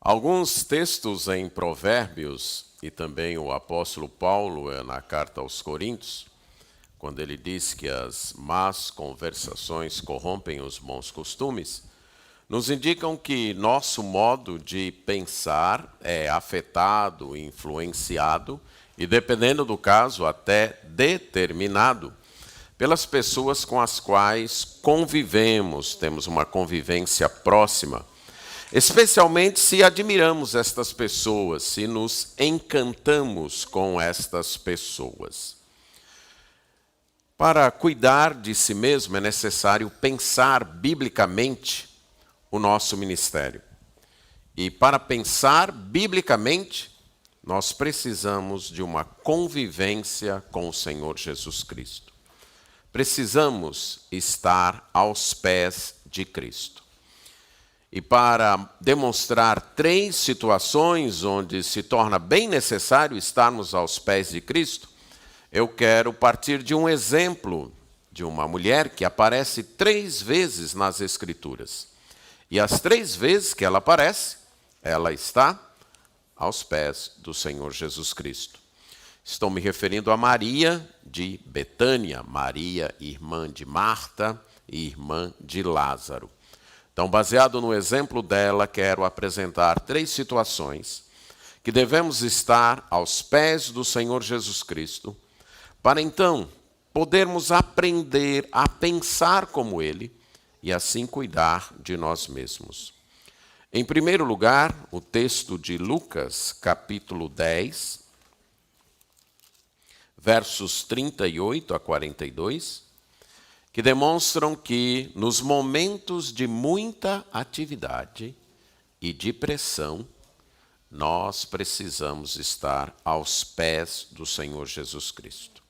Alguns textos em Provérbios, e também o apóstolo Paulo na carta aos Coríntios, quando ele diz que as más conversações corrompem os bons costumes, nos indicam que nosso modo de pensar é afetado, influenciado e, dependendo do caso, até determinado pelas pessoas com as quais convivemos, temos uma convivência próxima. Especialmente se admiramos estas pessoas, se nos encantamos com estas pessoas. Para cuidar de si mesmo é necessário pensar biblicamente o nosso ministério. E para pensar biblicamente, nós precisamos de uma convivência com o Senhor Jesus Cristo. Precisamos estar aos pés de Cristo. E para demonstrar 3 situações onde se torna bem necessário estarmos aos pés de Cristo, eu quero partir de um exemplo de uma mulher que aparece 3 vezes nas Escrituras. E as 3 vezes que ela aparece, ela está aos pés do Senhor Jesus Cristo. Estou me referindo a Maria de Betânia, Maria, irmã de Marta e irmã de Lázaro. Então, baseado no exemplo dela, quero apresentar 3 situações que devemos estar aos pés do Senhor Jesus Cristo, para então podermos aprender a pensar como Ele e assim cuidar de nós mesmos. Em primeiro lugar, o texto de Lucas, capítulo 10, versos 38 a 42, que demonstram que nos momentos de muita atividade e de pressão, nós precisamos estar aos pés do Senhor Jesus Cristo.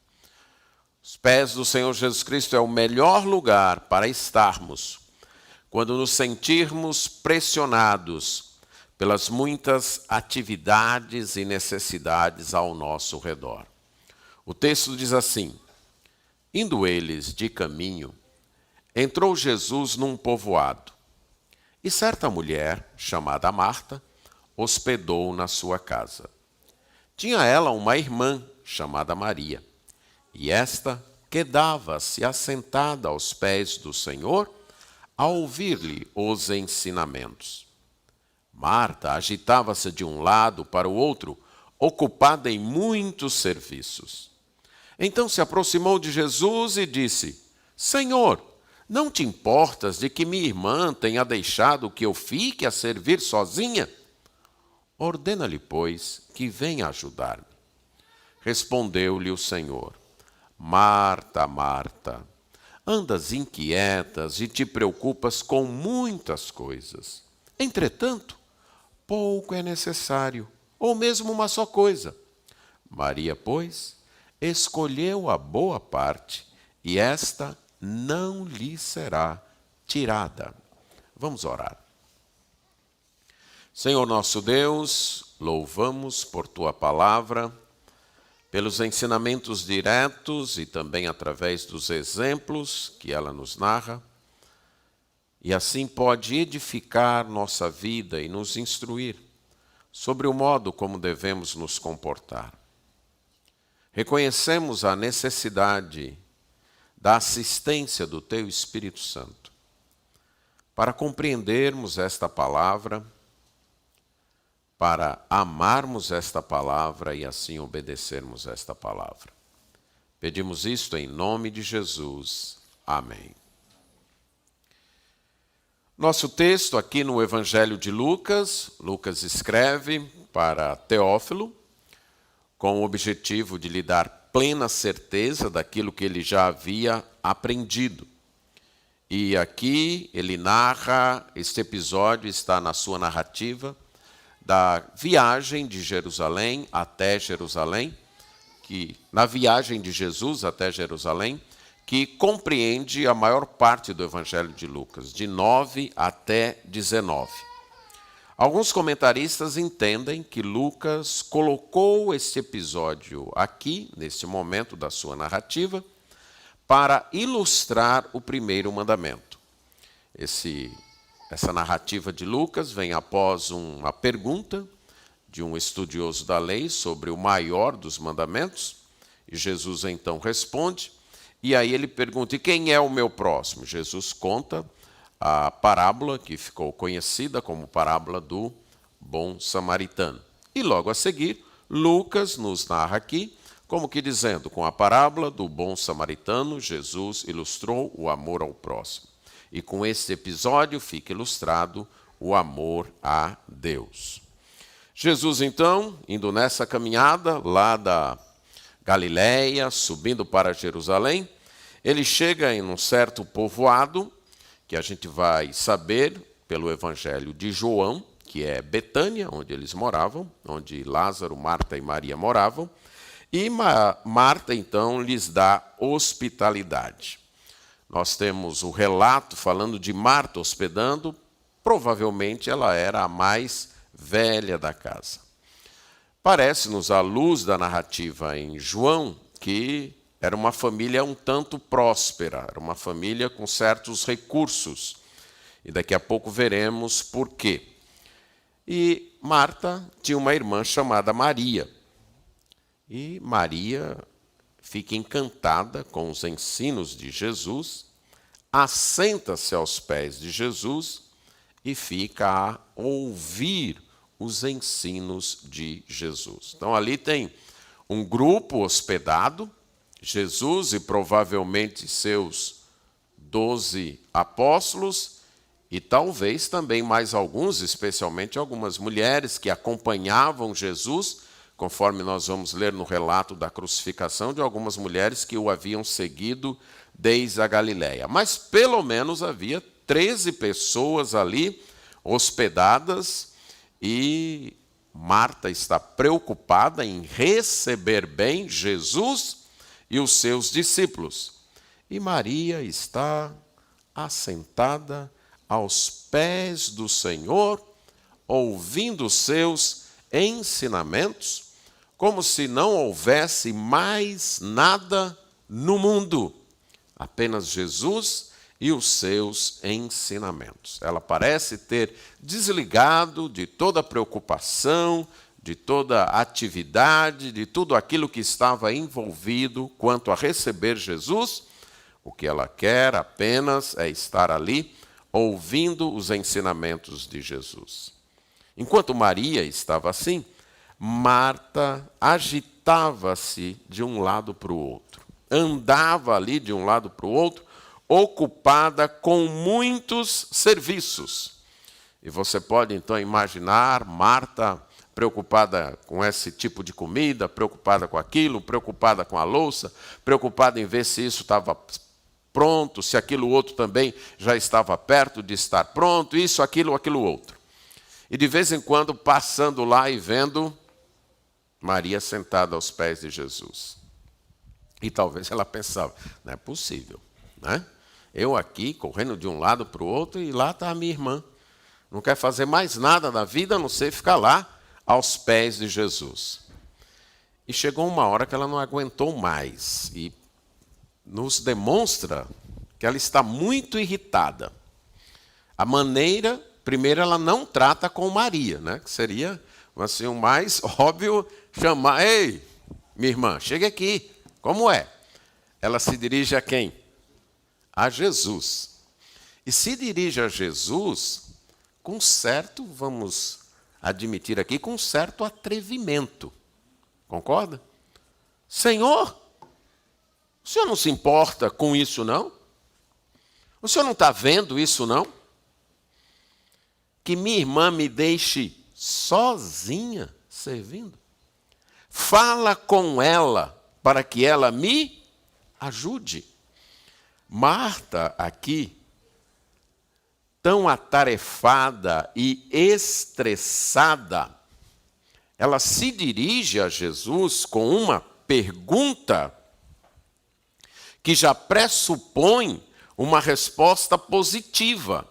Os pés do Senhor Jesus Cristo é o melhor lugar para estarmos quando nos sentirmos pressionados pelas muitas atividades e necessidades ao nosso redor. O texto diz assim: indo eles de caminho, entrou Jesus num povoado, e certa mulher, chamada Marta, hospedou na sua casa. Tinha ela uma irmã, chamada Maria, e esta quedava-se assentada aos pés do Senhor, a ouvir-lhe os ensinamentos. Marta agitava-se de um lado para o outro, ocupada em muitos serviços. Então se aproximou de Jesus e disse: Senhor, não te importas de que minha irmã tenha deixado que eu fique a servir sozinha? Ordena-lhe, pois, que venha ajudar-me. Respondeu-lhe o Senhor: Marta, Marta, andas inquietas e te preocupas com muitas coisas. Entretanto, pouco é necessário, ou mesmo uma só coisa. Maria, pois, escolheu a boa parte, e esta não lhe será tirada. Vamos orar. Senhor nosso Deus, louvamos por Tua palavra, pelos ensinamentos diretos e também através dos exemplos que ela nos narra, e assim pode edificar nossa vida e nos instruir sobre o modo como devemos nos comportar. Reconhecemos a necessidade da assistência do Teu Espírito Santo para compreendermos esta palavra, para amarmos esta palavra e assim obedecermos esta palavra. Pedimos isto em nome de Jesus. Amém. Nosso texto aqui no Evangelho de Lucas, Lucas escreve para Teófilo, com o objetivo de lhe dar plena certeza daquilo que ele já havia aprendido. E aqui ele narra, este episódio está na sua narrativa, da viagem de Jerusalém até Jerusalém, na viagem de Jesus até Jerusalém, que compreende a maior parte do Evangelho de Lucas, de 9 até 19. Alguns comentaristas entendem que Lucas colocou este episódio aqui, neste momento da sua narrativa, para ilustrar o primeiro mandamento. Esse Essa narrativa de Lucas vem após uma pergunta de um estudioso da lei sobre o maior dos mandamentos, e Jesus então responde, e aí ele pergunta, e quem é o meu próximo? Jesus conta a parábola que ficou conhecida como parábola do bom samaritano. E logo a seguir, Lucas nos narra aqui, como que dizendo, com a parábola do bom samaritano, Jesus ilustrou o amor ao próximo. E com este episódio fica ilustrado o amor a Deus. Jesus, então, indo nessa caminhada lá da Galiléia, subindo para Jerusalém, ele chega em um certo povoado, que a gente vai saber pelo Evangelho de João, que é Betânia, onde eles moravam, onde Lázaro, Marta e Maria moravam, e Marta, então, lhes dá hospitalidade. Nós temos o relato falando de Marta hospedando, provavelmente ela era a mais velha da casa. Parece-nos, à luz da narrativa em João, que era uma família um tanto próspera, era uma família com certos recursos. E daqui a pouco veremos por quê. E Marta tinha uma irmã chamada Maria. E Maria fica encantada com os ensinos de Jesus, assenta-se aos pés de Jesus e fica a ouvir os ensinos de Jesus. Então ali tem um grupo hospedado, Jesus e provavelmente seus 12 apóstolos, e talvez também mais alguns, especialmente algumas mulheres que acompanhavam Jesus, conforme nós vamos ler no relato da crucificação, de algumas mulheres que o haviam seguido desde a Galiléia. Mas pelo menos havia 13 pessoas ali hospedadas e Marta está preocupada em receber bem Jesus e os seus discípulos. E Maria está assentada aos pés do Senhor, ouvindo os seus ensinamentos, como se não houvesse mais nada no mundo, apenas Jesus e os seus ensinamentos. Ela parece ter desligado de toda preocupação, de toda atividade, de tudo aquilo que estava envolvido quanto a receber Jesus. O que ela quer apenas é estar ali ouvindo os ensinamentos de Jesus. Enquanto Maria estava assim, Marta agitava-se de um lado para o outro. Andava ali de um lado para o outro, ocupada com muitos serviços. E você pode então imaginar Marta preocupada com esse tipo de comida, preocupada com aquilo, preocupada com a louça, preocupada em ver se isso estava pronto, se aquilo outro também já estava perto de estar pronto, isso, aquilo outro. E de vez em quando passando lá e vendo Maria sentada aos pés de Jesus. E talvez ela pensava, não é possível, né? Eu aqui, correndo de um lado para o outro, e lá está a minha irmã. Não quer fazer mais nada na vida, a não ser ficar lá aos pés de Jesus. E chegou uma hora que ela não aguentou mais. E nos demonstra que ela está muito irritada. A maneira, primeiro, ela não trata com Maria, né? Que seria assim, o mais óbvio chamar, ei, minha irmã, chega aqui. Como é? Ela se dirige a quem? A Jesus. E se dirige a Jesus com certo, vamos admitir aqui, com certo atrevimento. Concorda? Senhor, o senhor não se importa com isso, não? O senhor não está vendo isso, não? Que minha irmã me deixe sozinha servindo? Fala com ela para que ela me ajude. Marta aqui, tão atarefada e estressada, ela se dirige a Jesus com uma pergunta que já pressupõe uma resposta positiva.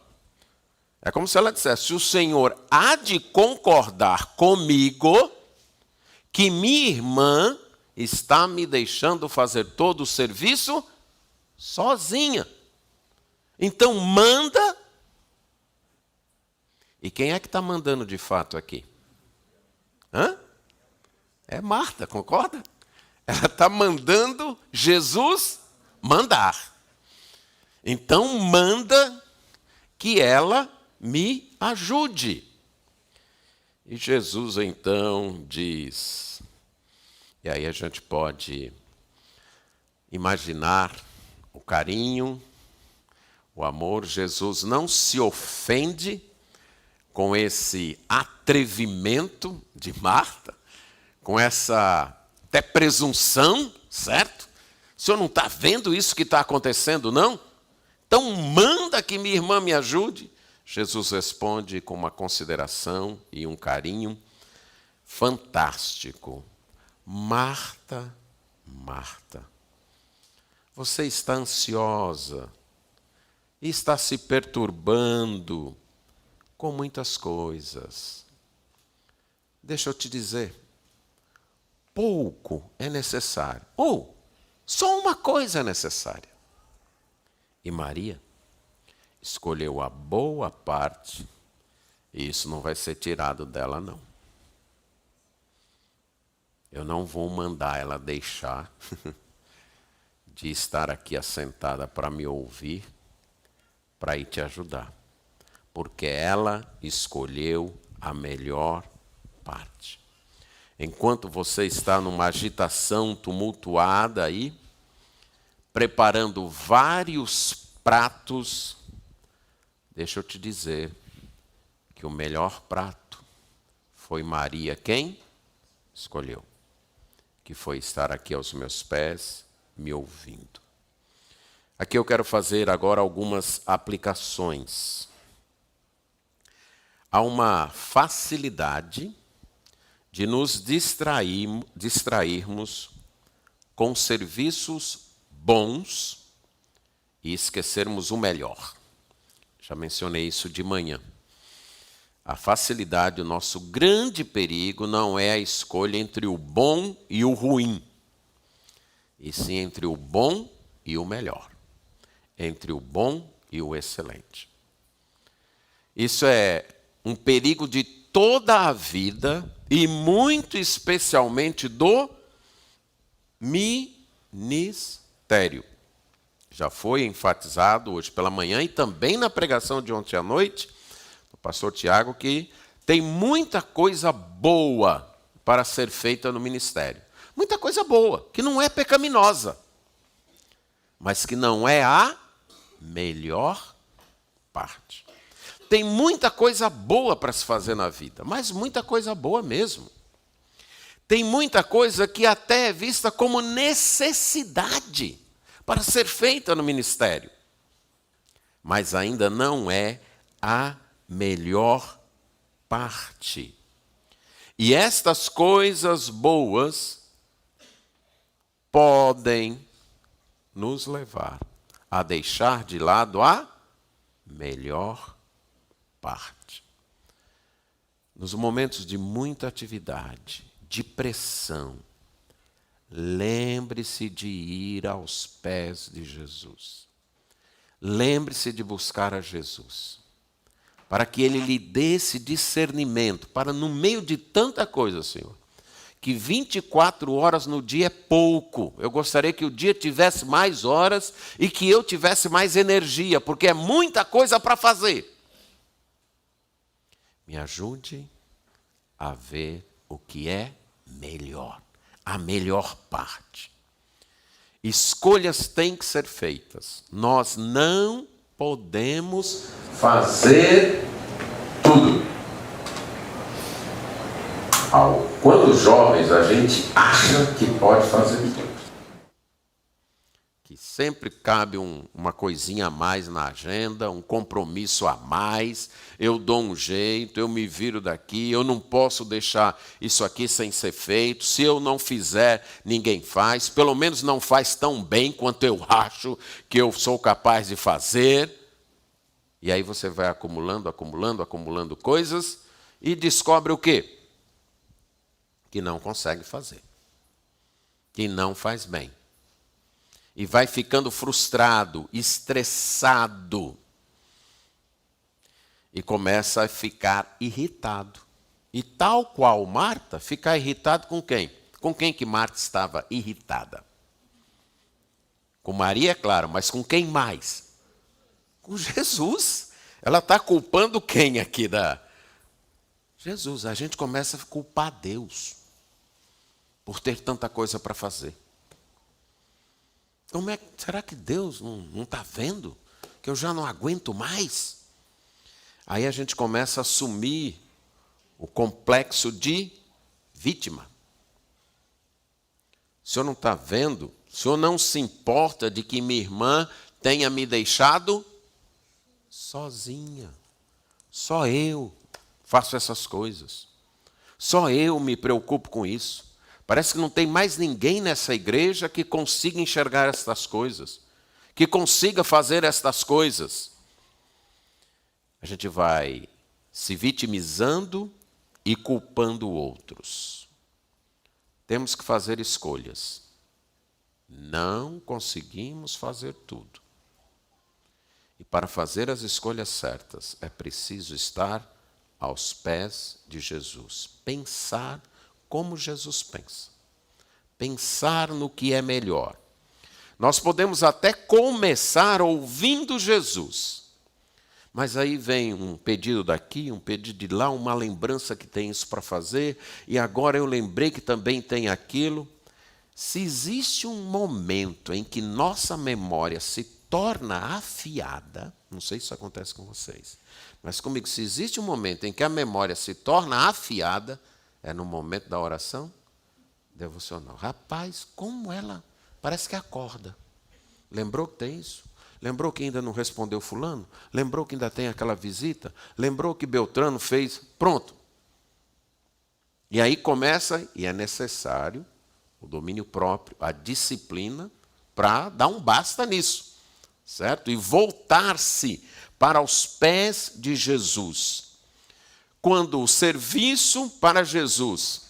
É como se ela dissesse, o Senhor há de concordar comigo que minha irmã está me deixando fazer todo o serviço sozinha. Então manda E quem é que está mandando de fato aqui? Hã? É Marta, concorda? Ela está mandando Jesus mandar. Então manda que ela me ajude. E Jesus então diz, e aí a gente pode imaginar o carinho, o amor. Jesus não se ofende com esse atrevimento de Marta, com essa até presunção, certo? O senhor não está vendo isso que está acontecendo, não? Então manda que minha irmã me ajude. Jesus responde com uma consideração e um carinho fantástico. Marta, Marta, você está ansiosa e está se perturbando com muitas coisas. Deixa eu te dizer, pouco é necessário, ou só uma coisa é necessária. E Maria escolheu a boa parte, e isso não vai ser tirado dela, não. Eu não vou mandar ela deixar de estar aqui assentada para me ouvir, para ir te ajudar. Porque ela escolheu a melhor parte. Enquanto você está numa agitação tumultuada aí, preparando vários pratos, deixa eu te dizer que o melhor prato foi Maria quem escolheu, que foi estar aqui aos meus pés, me ouvindo. Aqui eu quero fazer agora algumas aplicações. Há uma facilidade de nos distrairmos com serviços bons e esquecermos o melhor. Já mencionei isso de manhã. A facilidade, o nosso grande perigo não é a escolha entre o bom e o ruim, e sim entre o bom e o melhor, entre o bom e o excelente. Isso é um perigo de toda a vida e muito especialmente do ministério. Já foi enfatizado hoje pela manhã e também na pregação de ontem à noite, do pastor Tiago, que tem muita coisa boa para ser feita no ministério. Muita coisa boa, que não é pecaminosa, mas que não é a melhor parte. Tem muita coisa boa para se fazer na vida, mas muita coisa boa mesmo. Tem muita coisa que até é vista como necessidade para ser feita no ministério, mas ainda não é a melhor parte. E estas coisas boas podem nos levar a deixar de lado a melhor parte. Nos momentos de muita atividade, de pressão, lembre-se de ir aos pés de Jesus. Lembre-se de buscar a Jesus, para que Ele lhe dê esse discernimento, para no meio de tanta coisa, Senhor, que 24 horas no dia é pouco. Eu gostaria que o dia tivesse mais horas e que eu tivesse mais energia, porque é muita coisa para fazer. Me ajude a ver o que é melhor, a melhor parte. Escolhas têm que ser feitas. Nós não podemos fazer tudo. Quando jovens, a gente acha que pode fazer tudo. Que sempre cabe uma coisinha a mais na agenda, um compromisso a mais, eu dou um jeito, eu me viro daqui, eu não posso deixar isso aqui sem ser feito, se eu não fizer, ninguém faz, pelo menos não faz tão bem quanto eu acho que eu sou capaz de fazer. E aí você vai acumulando coisas e descobre o quê? Que não consegue fazer, que não faz bem. E vai ficando frustrado, estressado. e começa a ficar irritado. E tal qual Marta, ficar irritado com quem? Com quem que Marta estava irritada? Com Maria, é claro, mas com quem mais? Com Jesus. Ela está culpando quem aqui da... Jesus. A gente começa a culpar Deus por ter tanta coisa para fazer. Será que Deus não está vendo? Que eu já não aguento mais? Aí a gente começa a assumir o complexo de vítima. O senhor não está vendo? O senhor não se importa de que minha irmã tenha me deixado sozinha. Só eu faço essas coisas. Só eu me preocupo com isso. Parece que não tem mais ninguém nessa igreja que consiga enxergar estas coisas, que consiga fazer estas coisas. A gente vai se vitimizando e culpando outros. Temos que fazer escolhas. Não conseguimos fazer tudo. E para fazer as escolhas certas, é preciso estar aos pés de Jesus. Pensar como Jesus pensa. Pensar no que é melhor. Nós podemos até começar ouvindo Jesus. Mas aí vem um pedido daqui, um pedido de lá, uma lembrança que tem isso para fazer, e agora eu lembrei que também tem aquilo. Se existe um momento em que nossa memória se torna afiada, não sei se isso acontece com vocês, mas comigo, se existe um momento em que a memória se torna afiada, é no momento da oração devocional. Rapaz, como ela parece que acorda. Lembrou que tem isso? Lembrou que ainda não respondeu fulano? Lembrou que ainda tem aquela visita? Lembrou que Beltrano fez? Pronto. E aí começa, e é necessário o domínio próprio, a disciplina, para dar um basta nisso, certo? E voltar-se para os pés de Jesus. Quando o serviço para Jesus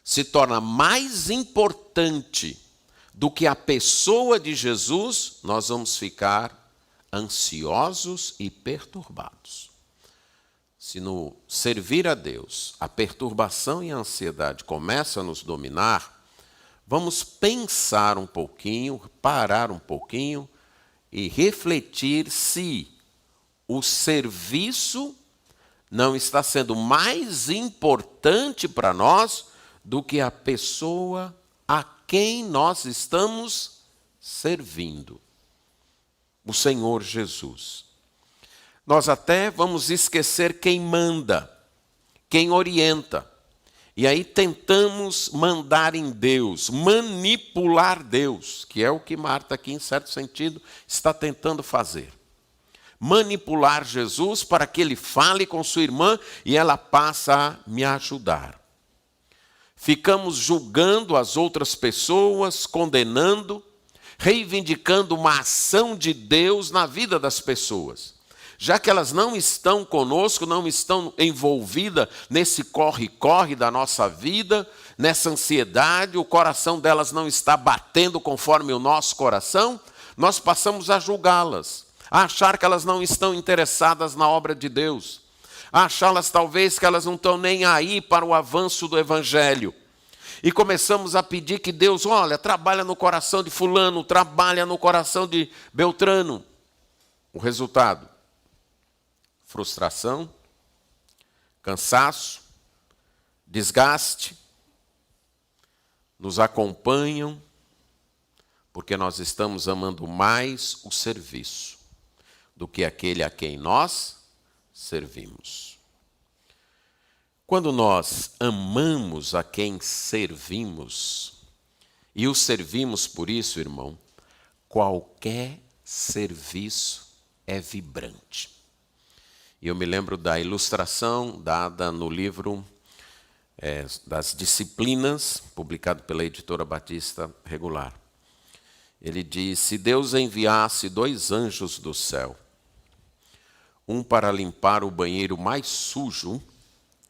se torna mais importante do que a pessoa de Jesus, nós vamos ficar ansiosos e perturbados. Se no servir a Deus a perturbação e a ansiedade começam a nos dominar, vamos pensar um pouquinho, parar um pouquinho e refletir se o serviço não está sendo mais importante para nós do que a pessoa a quem nós estamos servindo. O Senhor Jesus. Nós até vamos esquecer quem manda, quem orienta. E aí tentamos mandar em Deus, manipular Deus, que é o que Marta aqui, em certo sentido, está tentando fazer. Manipular Jesus para que ele fale com sua irmã e ela passe a me ajudar. Ficamos julgando as outras pessoas, condenando, reivindicando uma ação de Deus na vida das pessoas. Já que elas não estão conosco, não estão envolvidas nesse corre-corre da nossa vida, nessa ansiedade, o coração delas não está batendo conforme o nosso coração, nós passamos a julgá-las, a achar que elas não estão interessadas na obra de Deus, a achá-las talvez que elas não estão nem aí para o avanço do Evangelho. E começamos a pedir que Deus, olha, trabalha no coração de fulano, trabalha no coração de Beltrano. O resultado? Frustração, cansaço, desgaste, nos acompanham, porque nós estamos amando mais o serviço do que aquele a quem nós servimos. Quando nós amamos a quem servimos, e o servimos por isso, irmão, qualquer serviço é vibrante. E eu me lembro da ilustração dada no livro das Disciplinas, publicado pela Editora Batista Regular. Ele diz, se Deus enviasse 2 anjos do céu, um para limpar o banheiro mais sujo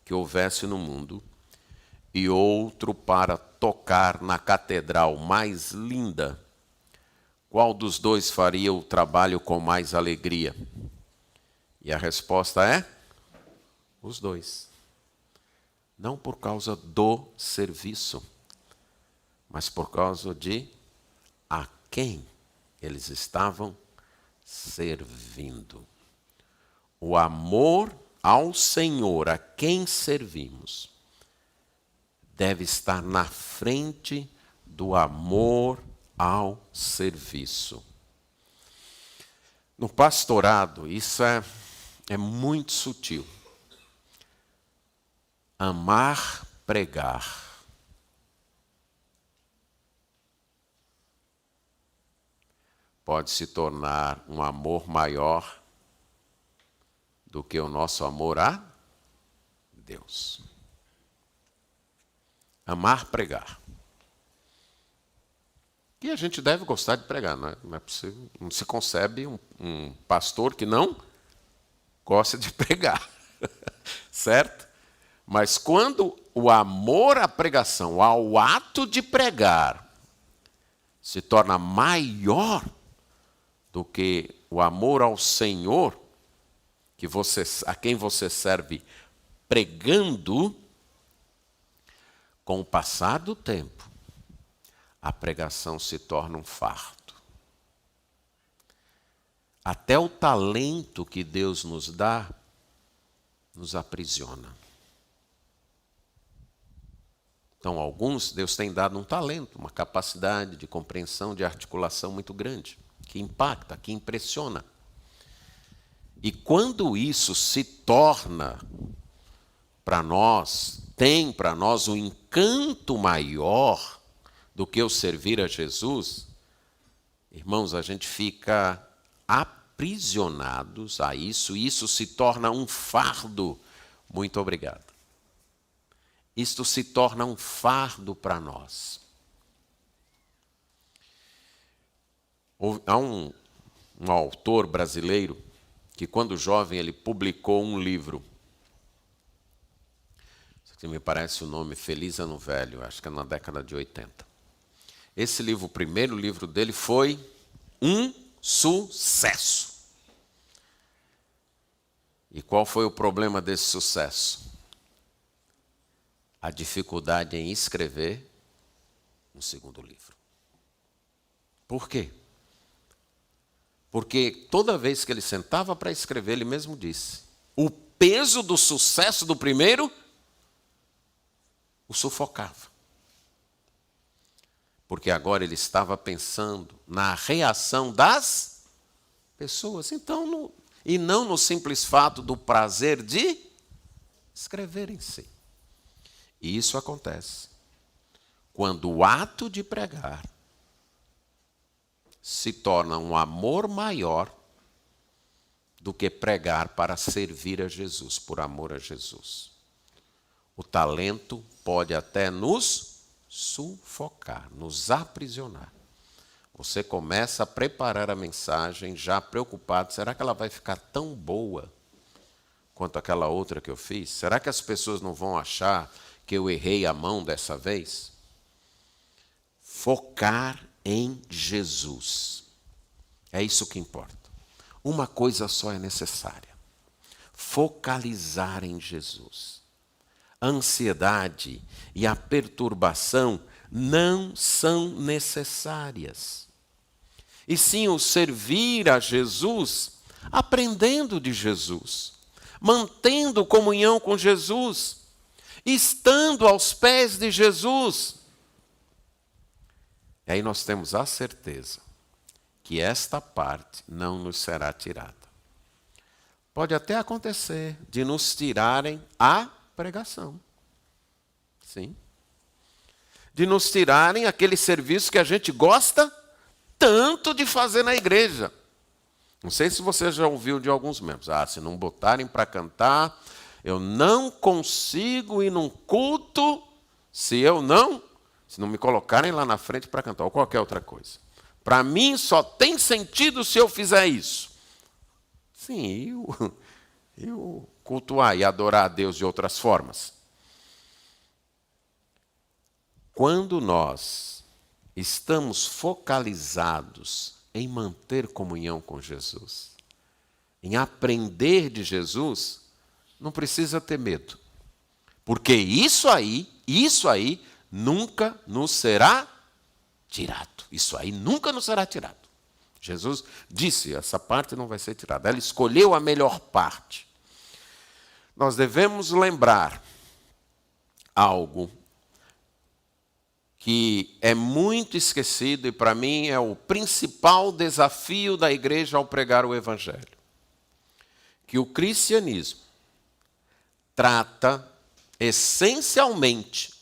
que houvesse no mundo, e outro para tocar na catedral mais linda, qual dos 2 faria o trabalho com mais alegria? E a resposta é: os dois. Não por causa do serviço, mas por causa de a quem eles estavam servindo. O amor ao Senhor, a quem servimos, deve estar na frente do amor ao serviço. No pastorado, isso é muito sutil. Amar, pregar. Pode se tornar um amor maior do que o nosso amor a Deus. Amar, pregar. E a gente deve gostar de pregar, não é possível, não se concebe um pastor que não gosta de pregar, certo? Mas quando o amor à pregação, ao ato de pregar, se torna maior do que o amor ao Senhor, a quem você serve pregando, com o passar do tempo, a pregação se torna um fardo. Até o talento que Deus nos dá, nos aprisiona. Então, alguns, Deus tem dado um talento, uma capacidade de compreensão, de articulação muito grande, que impacta, que impressiona. E quando isso se torna para nós, tem para nós um encanto maior do que o servir a Jesus, irmãos, a gente fica aprisionados a isso, e isso se torna um fardo. Muito obrigado. Isto se torna um fardo para nós. Há um autor brasileiro que, quando jovem, ele publicou um livro. Isso aqui me parece o nome Feliz Ano Velho, acho que é na década de 80. Esse livro, o primeiro livro dele, foi um sucesso. E qual foi o problema desse sucesso? A dificuldade em escrever um segundo livro. Por quê? Porque toda vez que ele sentava para escrever, ele mesmo disse, o peso do sucesso do primeiro o sufocava. Porque agora ele estava pensando na reação das pessoas. Então, e não no simples fato do prazer de escrever em si. E isso acontece quando o ato de pregar se torna um amor maior do que pregar para servir a Jesus, por amor a Jesus. O talento pode até nos sufocar, nos aprisionar. Você começa a preparar a mensagem já preocupado, será que ela vai ficar tão boa quanto aquela outra que eu fiz? Será que as pessoas não vão achar que eu errei a mão dessa vez? Focar em Jesus. É isso que importa. Uma coisa só é necessária: focalizar em Jesus. A ansiedade e a perturbação não são necessárias. E sim o servir a Jesus, aprendendo de Jesus, mantendo comunhão com Jesus, estando aos pés de Jesus. E aí nós temos a certeza que esta parte não nos será tirada. Pode até acontecer de nos tirarem a pregação. Sim. De nos tirarem aquele serviço que a gente gosta tanto de fazer na igreja. Não sei se você já ouviu de alguns membros. Se não botarem para cantar, eu não consigo ir num culto se não me colocarem lá na frente para cantar, ou qualquer outra coisa. Para mim só tem sentido se eu fizer isso. Sim, eu cultuar e adorar a Deus de outras formas. Quando nós estamos focalizados em manter comunhão com Jesus, em aprender de Jesus, não precisa ter medo. Porque isso aí nunca nos será tirado. Isso aí nunca nos será tirado. Jesus disse, essa parte não vai ser tirada. Ela escolheu a melhor parte. Nós devemos lembrar algo que é muito esquecido e para mim é o principal desafio da igreja ao pregar o evangelho. Que o cristianismo trata essencialmente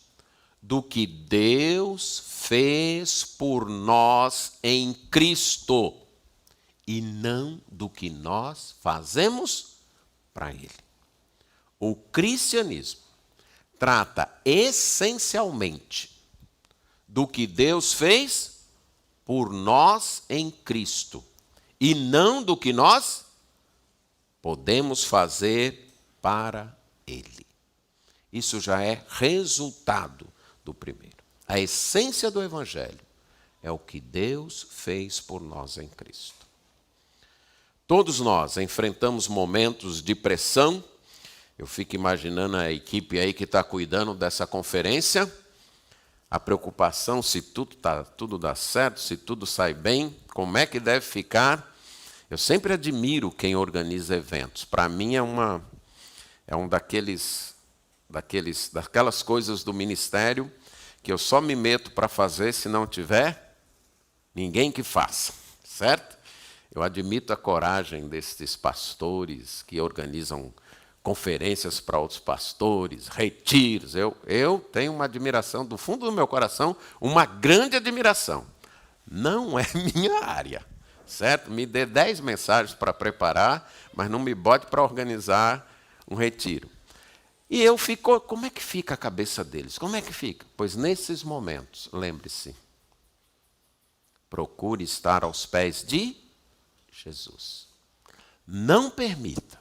do que Deus fez por nós em Cristo e não do que nós fazemos para Ele. O cristianismo trata essencialmente do que Deus fez por nós em Cristo e não do que nós podemos fazer para Ele. Isso já é resultado do primeiro. A essência do Evangelho é o que Deus fez por nós em Cristo. Todos nós enfrentamos momentos de pressão. Eu fico imaginando a equipe aí que está cuidando dessa conferência. A preocupação se tudo dá certo, se tudo sai bem, como é que deve ficar. Eu sempre admiro quem organiza eventos. Para mim daquelas coisas do ministério que eu só me meto para fazer se não tiver ninguém que faça, certo? Eu admito a coragem desses pastores que organizam conferências para outros pastores, retiros. Eu tenho uma admiração do fundo do meu coração, uma grande admiração. Não é minha área, certo? Me dê 10 mensagens para preparar, mas não me bote para organizar um retiro. E eu fico, como é que fica a cabeça deles? Como é que fica? Pois nesses momentos, lembre-se, procure estar aos pés de Jesus. Não permita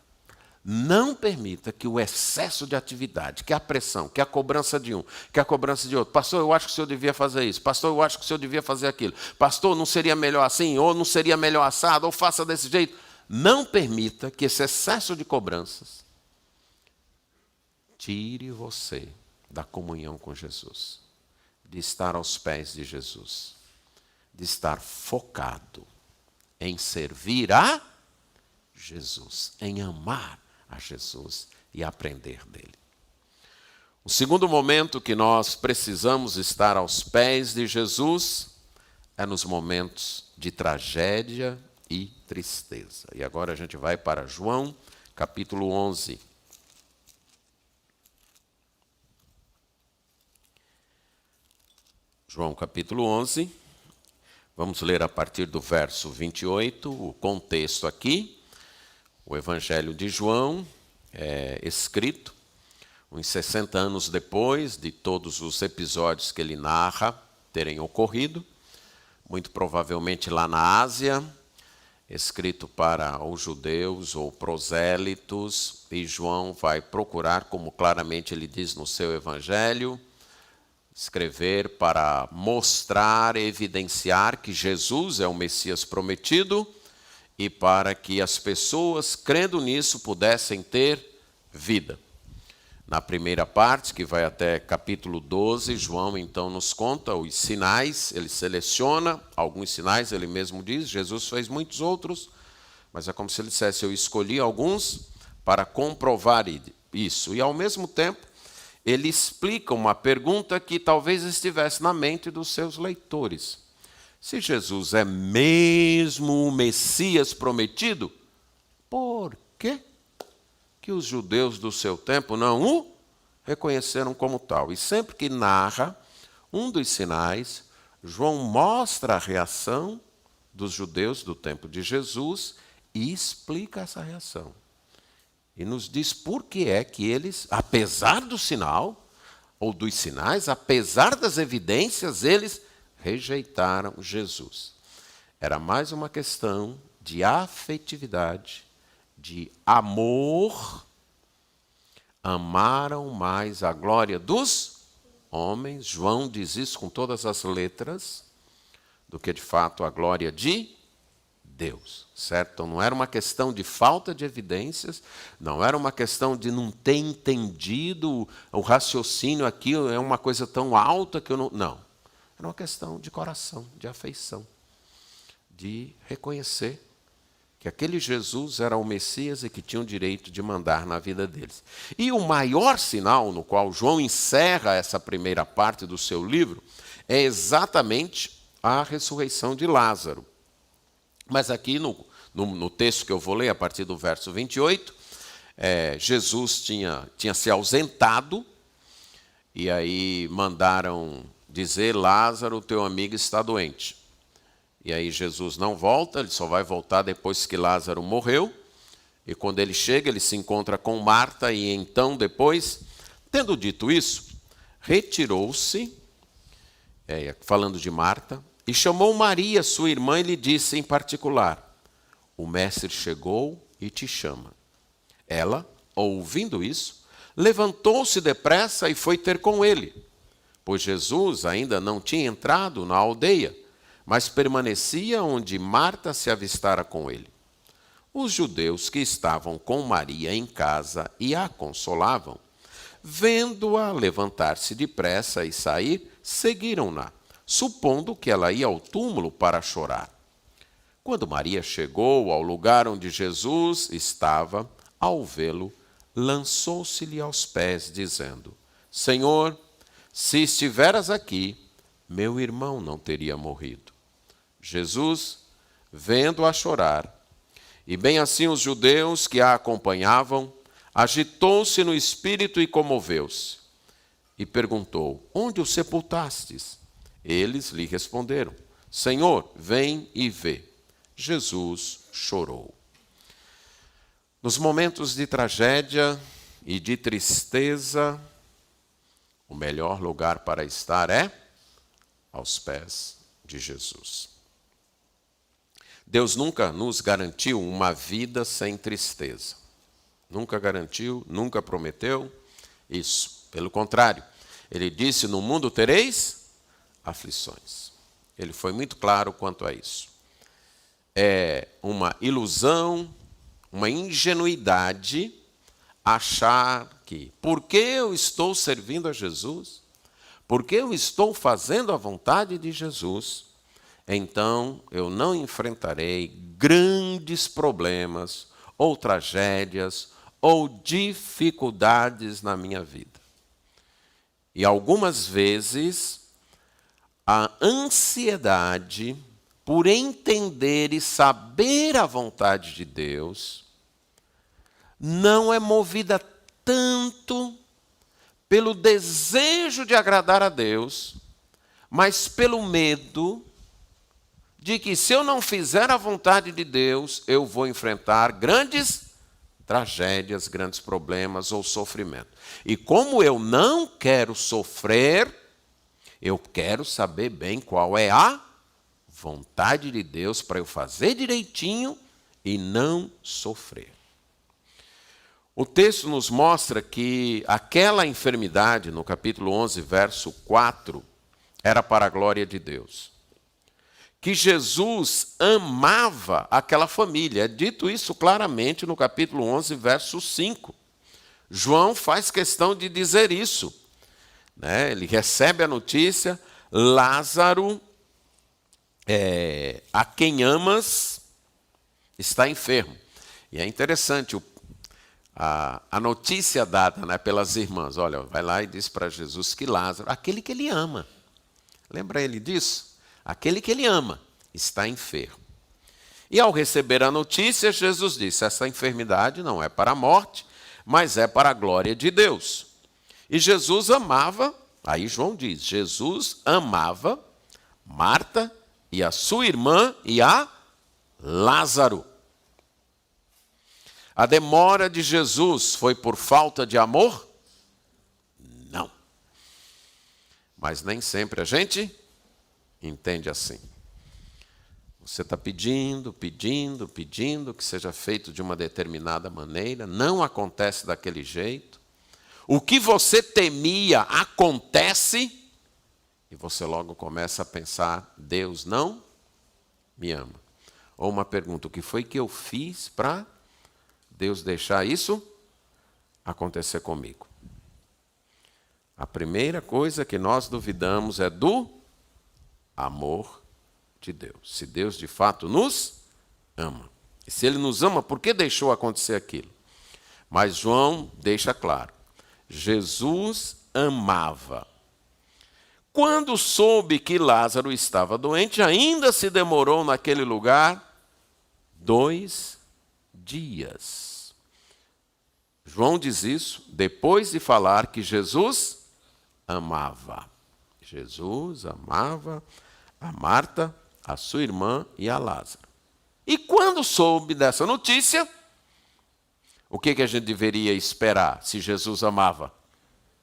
que o excesso de atividade, que a pressão, que a cobrança de um, que a cobrança de outro. Pastor, eu acho que o senhor devia fazer isso. Pastor, eu acho que o senhor devia fazer aquilo. Pastor, não seria melhor assim? Ou não seria melhor assado? Ou faça desse jeito? Não permita que esse excesso de cobranças tire você da comunhão com Jesus, de estar aos pés de Jesus, de estar focado em servir a Jesus, em amar a Jesus e aprender dele. O segundo momento que nós precisamos estar aos pés de Jesus é nos momentos de tragédia e tristeza. E agora a gente vai para João, capítulo 11. João, capítulo 11. Vamos ler a partir do verso 28, o contexto aqui. O Evangelho de João é escrito uns 60 anos depois de todos os episódios que ele narra terem ocorrido, muito provavelmente lá na Ásia, escrito para os judeus ou prosélitos, e João vai procurar, como claramente ele diz no seu Evangelho, escrever para mostrar, evidenciar que Jesus é o Messias prometido e para que as pessoas, crendo nisso, pudessem ter vida. Na primeira parte, que vai até capítulo 12, João então nos conta os sinais, ele seleciona alguns sinais, ele mesmo diz, Jesus fez muitos outros, mas é como se ele dissesse, eu escolhi alguns para comprovar isso. E ao mesmo tempo, ele explica uma pergunta que talvez estivesse na mente dos seus leitores. Se Jesus é mesmo o Messias prometido, por que os judeus do seu tempo não o reconheceram como tal? E sempre que narra um dos sinais, João mostra a reação dos judeus do tempo de Jesus e explica essa reação. E nos diz por que é que eles, apesar do sinal, ou dos sinais, apesar das evidências, eles rejeitaram Jesus. Era mais uma questão de afetividade, de amor. Amaram mais a glória dos homens, João diz isso com todas as letras, do que de fato a glória de Deus, certo? Então não era uma questão de falta de evidências, não era uma questão de não ter entendido o raciocínio aqui, é uma coisa tão alta que eu não... Não, era uma questão de coração, de afeição, de reconhecer que aquele Jesus era o Messias e que tinha o direito de mandar na vida deles. E o maior sinal no qual João encerra essa primeira parte do seu livro é exatamente a ressurreição de Lázaro. Mas aqui no texto que eu vou ler, a partir do verso 28, Jesus tinha se ausentado, e aí mandaram dizer: Lázaro, teu amigo, está doente. E aí Jesus não volta, ele só vai voltar depois que Lázaro morreu. E quando ele chega, ele se encontra com Marta, e então depois, tendo dito isso, retirou-se, falando de Marta, e chamou Maria, sua irmã, e lhe disse em particular: o mestre chegou e te chama. Ela, ouvindo isso, levantou-se depressa e foi ter com ele, pois Jesus ainda não tinha entrado na aldeia, mas permanecia onde Marta se avistara com ele. Os judeus que estavam com Maria em casa e a consolavam, vendo-a levantar-se depressa e sair, seguiram-na, supondo que ela ia ao túmulo para chorar. Quando Maria chegou ao lugar onde Jesus estava, ao vê-lo, lançou-se-lhe aos pés, dizendo: Senhor, se estiveras aqui, meu irmão não teria morrido. Jesus, vendo-a chorar, e bem assim os judeus que a acompanhavam, agitou-se no espírito e comoveu-se. E perguntou: onde o sepultastes? Eles lhe responderam: Senhor, vem e vê. Jesus chorou. Nos momentos de tragédia e de tristeza, o melhor lugar para estar é aos pés de Jesus. Deus nunca nos garantiu uma vida sem tristeza. Nunca garantiu, nunca prometeu isso. Pelo contrário, ele disse: no mundo tereis aflições. Ele foi muito claro quanto a isso. É uma ilusão, uma ingenuidade achar que, porque eu estou servindo a Jesus, porque eu estou fazendo a vontade de Jesus, então eu não enfrentarei grandes problemas, ou tragédias, ou dificuldades na minha vida. E algumas vezes, a ansiedade por entender e saber a vontade de Deus não é movida tanto pelo desejo de agradar a Deus, mas pelo medo de que, se eu não fizer a vontade de Deus, eu vou enfrentar grandes tragédias, grandes problemas ou sofrimento. E como eu não quero sofrer, eu quero saber bem qual é a vontade de Deus para eu fazer direitinho e não sofrer. O texto nos mostra que aquela enfermidade, no capítulo 11, verso 4, era para a glória de Deus. Que Jesus amava aquela família. É dito isso claramente no capítulo 11, verso 5. João faz questão de dizer isso. Ele recebe a notícia: Lázaro, a quem amas, está enfermo. E é interessante a notícia dada pelas irmãs. Olha, vai lá e diz para Jesus que Lázaro, aquele que ele ama, lembra ele disso? Aquele que ele ama está enfermo. E ao receber a notícia, Jesus disse: essa enfermidade não é para a morte, mas é para a glória de Deus. E Jesus amava, aí João diz, Jesus amava Marta e a sua irmã e a Lázaro. A demora de Jesus foi por falta de amor? Não. Mas nem sempre a gente entende assim. Você está pedindo que seja feito de uma determinada maneira, não acontece daquele jeito. O que você temia acontece, e você logo começa a pensar: Deus não me ama. Ou uma pergunta: o que foi que eu fiz para Deus deixar isso acontecer comigo? A primeira coisa que nós duvidamos é do amor de Deus. Se Deus de fato nos ama. E se Ele nos ama, por que deixou acontecer aquilo? Mas João deixa claro: Jesus amava. Quando soube que Lázaro estava doente, ainda se demorou naquele lugar 2 dias. João diz isso depois de falar que Jesus amava. Jesus amava a Marta, a sua irmã e a Lázaro. E quando soube dessa notícia, o que a gente deveria esperar se Jesus amava?